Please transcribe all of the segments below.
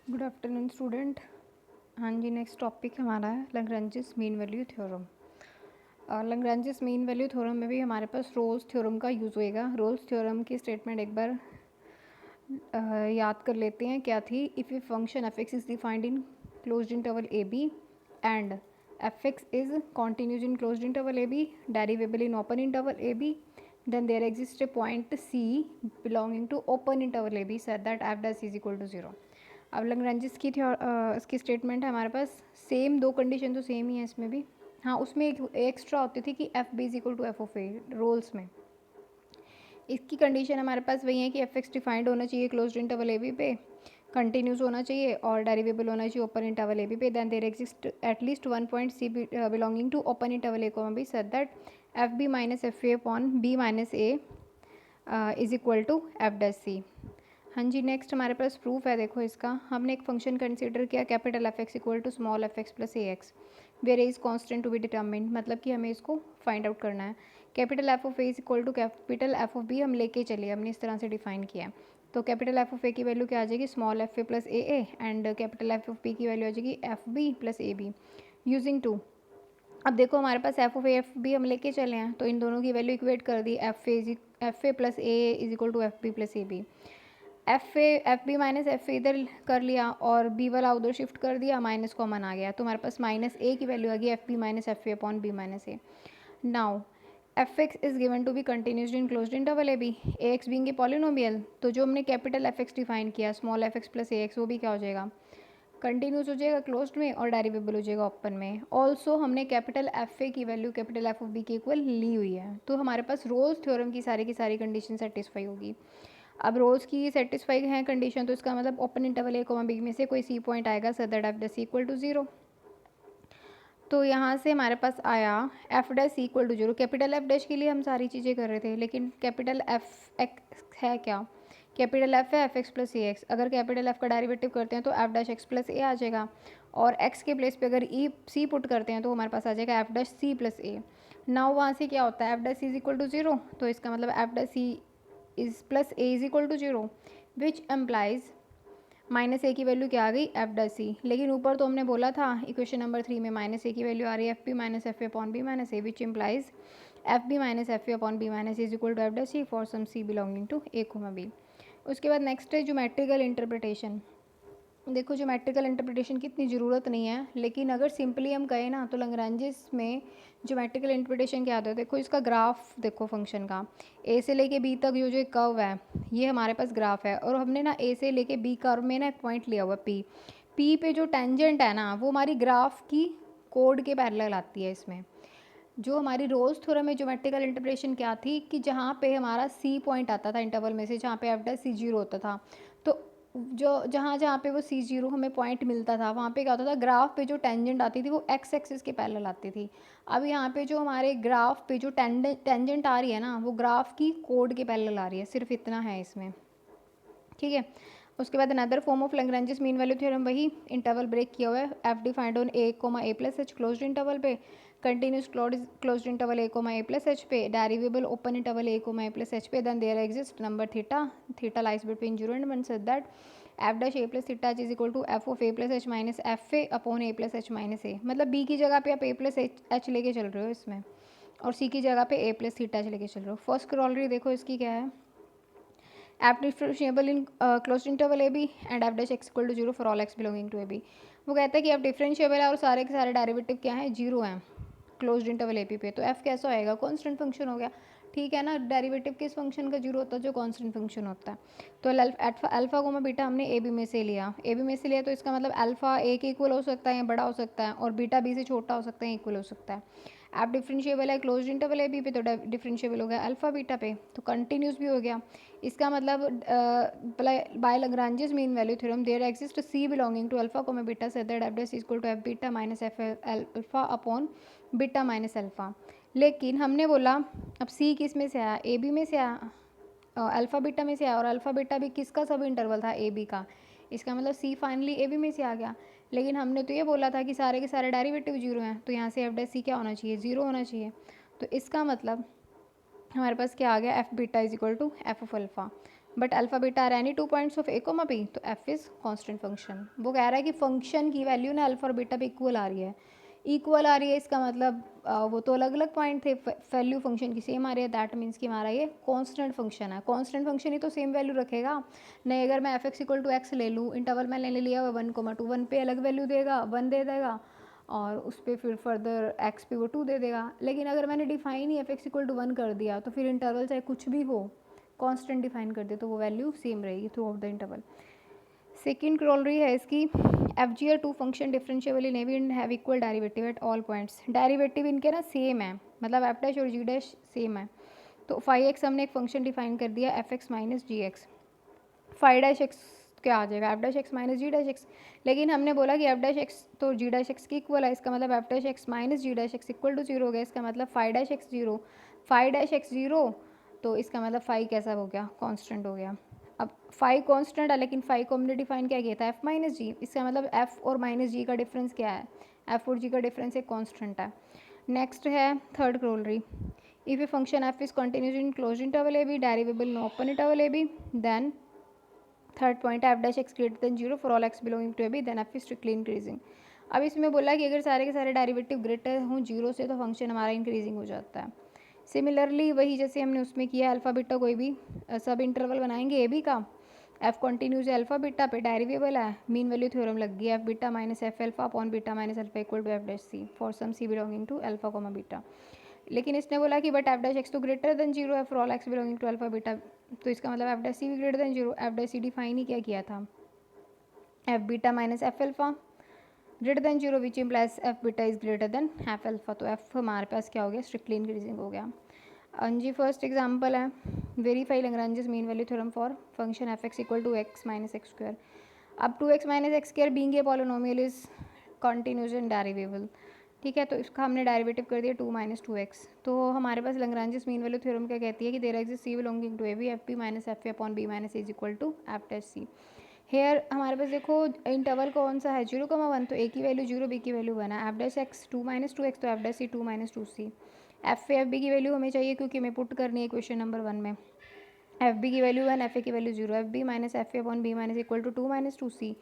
Good afternoon student. हाँ जी, next topic हमारा है Lagrange's mean value theorem. Lagrange's mean value theorem में भी हमारे पास रोल्स थ्योरम का यूज़ होएगा। रोल्स थ्योरम की स्टेटमेंट एक बार याद कर लेते हैं क्या थी। If a function F X is defined in closed interval A B and F X is continuous in closed interval A B, derivable in open interval A B, then there exists a point C belonging to open interval AB such that f dash is equal to 0। अब Lagrange's की इसकी statement है हमारे पास। Same दो condition तो same ही है इसमें भी। हाँ, उसमें एक एक्स्ट्रा होती थी कि F B is equal to F of A Rolle's में। इसकी कंडीशन हमारे पास वही है कि एफ एक्स डिफाइंड होना चाहिए क्लोज्ड इंटरवल ए बी पे, कंटिन्यूस होना चाहिए और डेरिवेबल होना चाहिए ओपन इंटरवल ए बी पे। Then there exist at least one point C belonging to open interval A को B such that F B minus F A upon B minus A is equal to F dash C. हाँ जी, next हमारे पास proof है। देखो इसका, हमने एक function consider किया capital F x equal to small F X plus A X where A is constant to be determined, मतलब कि हमें इसको फाइंड आउट करना है। Capital F of A is equal to capital F of B हम लेके चलिए, हमने इस तरह से डिफाइन किया है। तो कैपिटल एफ ऑफ ए की वैल्यू क्या आ जाएगी, small F A plus A and capital F of B की वैल्यू आ जाएगी F B plus A B using two. अब देखो हमारे पास F of A F B हम लेके चले हैं, तो इन दोनों की वैल्यू इक्वेट कर दी। F A plus A is equal to F B plus A B. F B minus F A इधर कर लिया और बी वाला उधर शिफ्ट कर दिया, माइनस कॉमन आ गया, तो हमारे पास माइनस ए की वैल्यू आ गई F B minus F A upon B minus A. Now F X is given to be continuous in closed interval A B, A X being a polynomial, तो जो हमने capital F X define किया small F X plus A X, वो भी क्या हो जाएगा, continuous हो जाएगा क्लोज्ड में और डेरिवेबल हो जाएगा ओपन में। ऑल्सो हमने कैपिटल एफ ए की value capital F of B की इक्वल ली हुई है, तो हमारे पास रोल्स थ्योरम की सारी कंडीशन सेटिस्फाई होगी। अब रोल्स की सेटिस्फाई है कंडीशन, तो इसका मतलब open interval A comma B में से कोई सी पॉइंट आएगा so that F dash equal to 0। तो यहाँ से हमारे पास आया F dash equal to 0। Capital F dash के लिए हम सारी चीज़ें कर रहे थे, लेकिन कैपिटल एफ एक्स है क्या, कैपिटल एफ है F X plus A x. अगर कैपिटल एफ का डेरिवेटिव करते हैं तो एफ डैश एक्स प्लस ए आ जाएगा, और एक्स के प्लेस पे अगर ई सी पुट करते हैं तो हमारे पास आ जाएगा F dash C plus A. Now वहाँ से क्या होता है, F dash is equal to 0, तो इसका मतलब F dash C is plus A is equal to 0 which implies minus A की वैल्यू क्या आ गई, एफ डैश सी। लेकिन ऊपर तो हमने बोला था इक्वेशन नंबर 3 में माइनस ए की वैल्यू आ रही है F B minus F A upon B minus A which implies F B minus F A upon B minus is equal to F dash C for some C belonging to A comma B. उसके बाद next है geometrical interpretation. देखो geometrical interpretation की इतनी ज़रूरत नहीं है, लेकिन अगर सिंपली हम कहें ना तो लैग्रेंजेस में ज्योमेट्रिकल इंटरप्रिटेशन क्या आता है। देखो इसका ग्राफ देखो फंक्शन का, ए से लेके बी तक जो कर्व है ये हमारे पास ग्राफ है, और हमने ना ए से लेके बी कर्व में ना एक पॉइंट लिया हुआ पी। पी पे जो टेंजेंट है ना वो हमारी ग्राफ की कोड के पैरेलल आती है। इसमें जो हमारी रोल्स थ्योरम में ज्योमेट्रिकल इंटरप्रिटेशन क्या थी कि जहाँ पे हमारा सी पॉइंट आता था इंटरवल में से, जहाँ पे एफ डैश सी 0 होता था, तो जो जहाँ जहाँ पे वो सी 0 हमें पॉइंट मिलता था वहाँ पे क्या होता था, ग्राफ पे जो टेंजेंट आती थी वो एक्स एक्सिस के पैरेलल आती थी। अब यहाँ पे जो हमारे ग्राफ पे जो टेंजेंट आ रही है ना वो ग्राफ की कोड के पैरेलल आ रही है, सिर्फ इतना है इसमें, ठीक है। उसके बाद another form of Lagrange's mean value theorem, वही इंटरवल ब्रेक किया हुआ है, F defined on A comma A plus H closed interval पे, continuous closed interval A comma A plus H पे, derivable open interval A comma A plus H पे, then there exist number theta, theta lies between 0 and 1 such that F dash A plus theta is equal to F of A plus H minus F A upon A plus H minus A. मतलब B की जगह पे आप ए plus H लेके चल रहे हो इसमें, और सी की जगह पे ए प्लस थीटा लेके चल रहे हो। फर्स्ट क्रॉलरी देखो इसकी क्या है, F differentiable in closed interval A B and F dash X equal to 0 for all x belonging to A B. वो कहता है कि एफ डिफरेंशिएबल है और सारे के सारे डेरिवेटिव क्या है, 0 हैं क्लोज्ड इंटरवल ए पी पे, तो एफ कैसा आएगा, कॉन्स्टेंट फंक्शन हो गया, ठीक है ना। डेरिवेटिव किस फंक्शन का 0 होता है, जो कॉन्स्टेंट फंक्शन होता है। तो अल्फा कोमा बीटा हमने ए बी में से लिया, ए बी में से लिया तो इसका मतलब अल्फा ए के इक्वल हो सकता है या बड़ा हो सकता है, और बीटा बी से छोटा हो सकता है, इक्वल हो सकता है। एफ डिफरेंशिएबल है क्लोज्ड इंटरवल ए बी पे, तो डिफरेंशिएबल हो गया अल्फा बीटा पे, तो कंटिन्यूस भी हो गया। इसका मतलब by Lagrange's mean value theorem there exist C belonging to alpha comma beta such that F dash is equal to F beta minus F alpha upon beta minus alpha. लेकिन हमने बोला अब सी किस में से आया, ए बी में से आया, अल्फा बीटा में से आया, और अल्फा बीटा भी किसका सब इंटरवल था, ए बी का। इसका मतलब सी फाइनली ए बी में से आ गया। लेकिन हमने तो ये बोला था कि सारे के सारे डेरिवेटिव 0 हैं, तो यहाँ से एफ डैश सी क्या होना चाहिए, 0 होना चाहिए। तो इसका मतलब हमारे पास क्या आ गया, F beta is equal to F of alpha. But alpha beta are any 2 points of A comma B, तो एफ इज़ कॉन्स्टेंट फंक्शन। वो कह रहा है कि फंक्शन की वैल्यू ना अल्फा और बीटा पे इक्वल आ रही है, इक्वल आ रही है, इसका मतलब वो तो अलग अलग पॉइंट थे, वैल्यू फंक्शन की सेम आ रही है, दैट मीन्स कि हमारा ये कांस्टेंट फंक्शन है। कांस्टेंट फंक्शन ही तो सेम वैल्यू रखेगा। नहीं, अगर मैं F x equal to X ले लूँ, इंटरवल मैंने ले लिया 1,2, 1 पे अलग वैल्यू देगा, 1 दे देगा, और उस पर फिर फर्दर एक्स पे वो 2 दे देगा। लेकिन अगर मैंने डिफाइन ही एफ एक्स इक्वल टू 1 कर दिया, तो फिर इंटरवल चाहे कुछ भी हो, कांस्टेंट डिफाइन कर दे तो वो वैल्यू सेम रहेगी throughout the interval. Second corollary है इसकी, f g are two function differentiable in a B and have equal derivative at all points. Derivative इनके ना सेम है, मतलब एफ डैश और जी डैश सेम है। तो फाइव एक्स हमने एक फंक्शन डिफाइन कर दिया F X minus G X, five dash X क्या आ जाएगा, F dash X minus G dash X. लेकिन हमने बोला कि एफ डैश एक्स तो जी डैश एक्स की इक्वल है, इसका मतलब F dash X minus G dash X equal to zero हो गया। इसका मतलब five dash X zero, five dash X zero, तो इसका मतलब फाइव कैसा हो गया, कांस्टेंट हो गया। अब फाइव कांस्टेंट है, लेकिन फाइव को हमने डिफाइन क्या किया था, एफ माइनस जी। इसका मतलब एफ और माइनस जी का डिफरेंस क्या है, एफ और जी का डिफरेंस एक कांस्टेंट है। नेक्स्ट है third corollary, if a function f is continuous in closed interval A B, derivable in open interval A b, then third point है F dash x greater than zero for all x belonging to A b, then f is strictly increasing. अब इसमें बोला कि अगर सारे के सारे derivative greater हों जीरो से, तो फंक्शन हमारा इंक्रीजिंग हो जाता है। सिमिलरली वही जैसे हमने उसमें किया, अल्फ़ा बीटा कोई भी सब इंटरवल बनाएंगे ए बी का, एफ कॉन्टिन्यूज है अल्फ़ा बीटा पे, डेरिवेबल है, मीन वैल्यू थ्योरम लग गई, F beta minus F alpha upon beta minus alpha equal to F dash C for some C belonging to alpha comma beta. लेकिन इसने बोला कि बट एफ डैश एक्स तो greater than zero है for all x belonging to alpha beta, तो इसका मतलब F dash C भी greater than zero. F dash c define ही क्या किया था, f beta minus F alpha greater than zero, which implies f beta is greater than f alpha. तो f हमारे पास क्या हो गया, स्ट्रिक्टली इंक्रीजिंग हो गया। जी फर्स्ट एग्जांपल है, verify Lagrange's mean value theorem for function F x equal to x minus x square. अब two x minus x square being a polynomial is continuous and डेरिवेबल, ठीक है। तो इसका हमने डेरिवेटिव कर दिया टू माइनस टू एक्स। तो हमारे पास लैग्रेंजेस मीन वैल्यू थ्योरम क्या कहती है कि there exist C belonging to A B, F B minus F A upon B minus is equal to F dash C. Here हमारे पास देखो इंटरवल कौन सा है, 0,1, तो ए की वैल्यू 0, बी की वैल्यू 1 है, F dash x two minus two x, तो f dash c two minus two c. F B की वैल्यू हमें चाहिए क्योंकि हमें पुट करनी है क्वेश्चन नंबर 1 में, एफ बी की वैल्यू 1, एफ ए की value 0, F B minus F A upon B minus equal to two minus two C,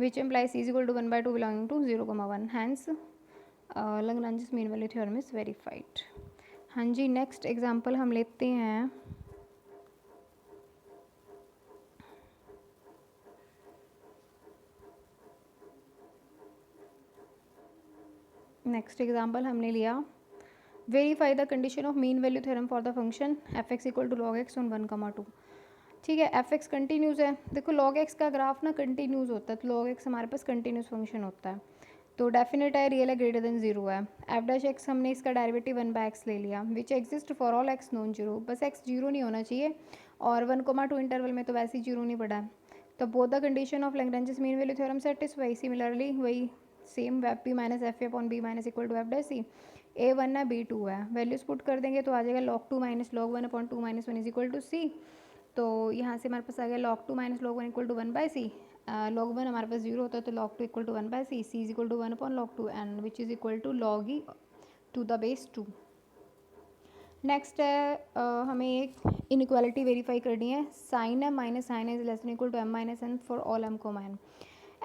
which implies C is equal to 1/2 belonging to 0,1, hence Lagrange's mean value theorem is verified. हाँ जी, next example हम लेते हैं, next example हमने लिया, verify the condition of mean value theorem for the function F x equal to log X on 1,2। ठीक है, F X continuous है, देखो लॉग एक्स का ग्राफ ना कंटिन्यूस होता है, तो लॉग एक्स हमारे पास कंटिन्यूस फंक्शन होता है, तो डेफिनेट है रियल है ग्रेटर देन जीरो है। एफ डैश एक्स हमने इसका डेरिवेटिव 1/x ले लिया, which exist for all x non zero, बस एक्स जीरो नहीं होना चाहिए, और 1,2 इंटरवल में तो वैसे ही जीरो नहीं पड़ा है। तो both the condition of Lagrange's mean value theorem satisfy. Similarly वही same, f p minus F A upon B minus equal to F dash c, a one है बी टू है, वैल्यूज पुट कर देंगे तो आ जाएगा log two minus log one upon two minus one is equal to c. तो यहाँ से हमारे पास आ गया log two minus log one equal to 1/c, log one हमारे पास जीरो होता है तो log two equal to 1/c, C is equal to 1 upon log two and which is equal to log E to the base 2। Next है हमें एक inequality verify करनी है, sine M minus sine is less than equal to M minus N for all M comma N.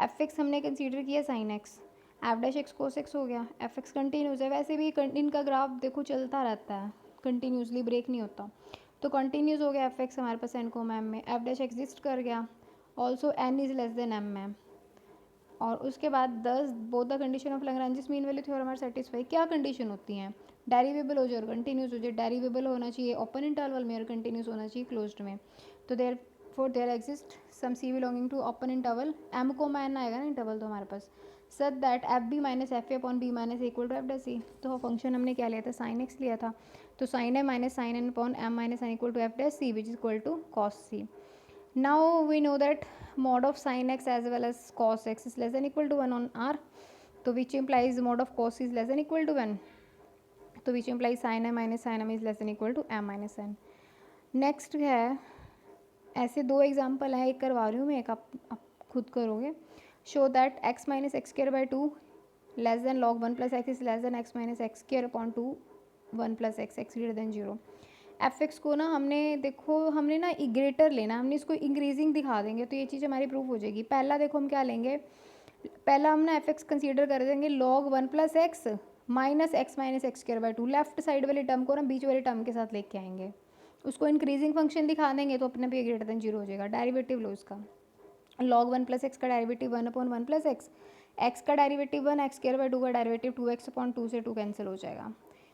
F X हमने consider किया sine X, F dash X cos X हो गया, F X continuous है, वैसे भी इनका ग्राफ देखो चलता रहता है कंटिन्यूसली, ब्रेक नहीं होता, तो कंटिन्यूस हो गया एफ एक्स हमारे पास एन कोमा एम में, एफ डैश एग्जिस्ट कर गया, also N is less than M में, और उसके बाद 10 both the condition of Lagrange's mean value theorem are satisfy. क्या कंडीशन होती हैं, डेरिवेबल हो जाए और कंटिन्यूस हो जाए, डेरिवेबल होना चाहिए ओपन इंटरवल में और कंटिन्यूस होना चाहिए क्लोज्ड में, तो therefore there exist some C belonging to open interval, एम को मैन आएगा ना इंटरवल तो हमारे पास, such that F B minus F A upon B minus equal to F dash c. तो फंक्शन हमने क्या लिया था, साइन एक्स लिया था, तो sine A minus sine N upon M minus N equal to F dash C which is equal to cos C. Now we know that mod of sin x as well as cos x is less than equal to 1 on R, so which implies mod of cos is less than equal to 1, so which implies sin m minus sin m is less than equal to m minus n। Next है, ऐसे दो example हैं, एक करवा रही हूँ मैं, एक आप खुद करोगे। Show that x minus x square by two less than log 1 plus x is less then x minus x square upon two 1 plus x, x greater than zero. F x को ना हमने ना ग्रेटर लेना, हमने इसको increasing दिखा देंगे तो ये चीज़ हमारी प्रूफ हो जाएगी। पहला देखो हम क्या लेंगे, पहला हम ना एफ एक्स कंसिडर कर देंगे log 1 plus x minus x square by two. Left side वाली टर्म को ना बीच वाली टर्म के साथ लेके आएंगे, उसको इंक्रीजिंग फंक्शन दिखा देंगे तो अपने पे ग्रेटर देन जीरो हो जाएगा। डेरिवेटिव लो इसका, log 1 प्लस एक्स का डेरिवेटिव 1/1 प्लस एक्स, एक्स का derivative 1, x square by two का डेरिवेटिव 2x/2 से 2 कैंसिल हो जाएगा।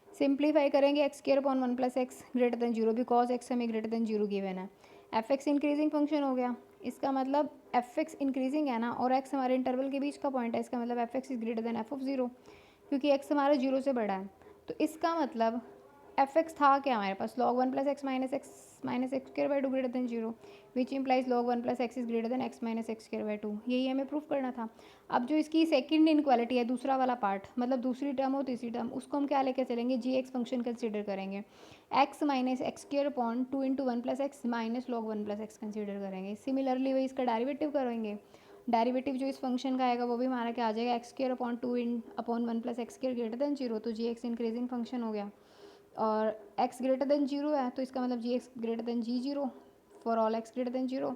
सिंप्लीफाई करेंगे x square upon 1 plus x greater than zero, because x हमें ग्रेटर देन जीरो गिवन है। एफ एक्स इंक्रीजिंग फंक्शन हो गया, इसका मतलब एफ एक्स इंक्रीजिंग है ना, और एक्स हमारे इंटरवल के बीच का पॉइंट है, इसका मतलब F X is greater than F of zero, क्योंकि एक्स हमारा जीरो से बड़ा है। तो इसका मतलब एफ एक्स था क्या हमारे पास, log 1 plus x minus x square by two greater than zero, which implies log 1 plus x is greater then x minus x square by two. यही हमें प्रूफ करना था। अब जो इसकी सेकंड इनक्वालिटी है, दूसरा वाला पार्ट, मतलब दूसरी टर्म और तीसरी टर्म, उसको हम क्या लेकर चलेंगे, जी एक्स फंक्शन कंसिडर करेंगे। X minus x square upon 2 × 1 plus x minus log 1 plus x consider करेंगे। सिमिलरली वही इसका डेरिवेटिव करेंगे, डेरिवेटिव जो इस फंक्शन का आएगा वो भी हमारा क्या आ जाएगा, x square upon 2/1 plus x square greater than zero, तो जी एक्स इंक्रीजिंग फंक्शन हो गया। और x ग्रेटर देन जीरो है तो इसका मतलब g x greater than g zero for all x greater than zero,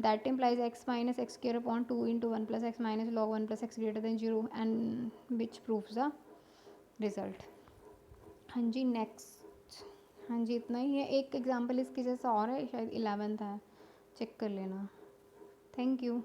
that implies x minus x square upon 2 × 1 plus x minus log 1 plus x greater than zero, and which proves the result. हाँ जी next, हाँ जी इतना ही है। एक example इसके जैसा और है, शायद 11th है, चेक कर लेना। Thank you.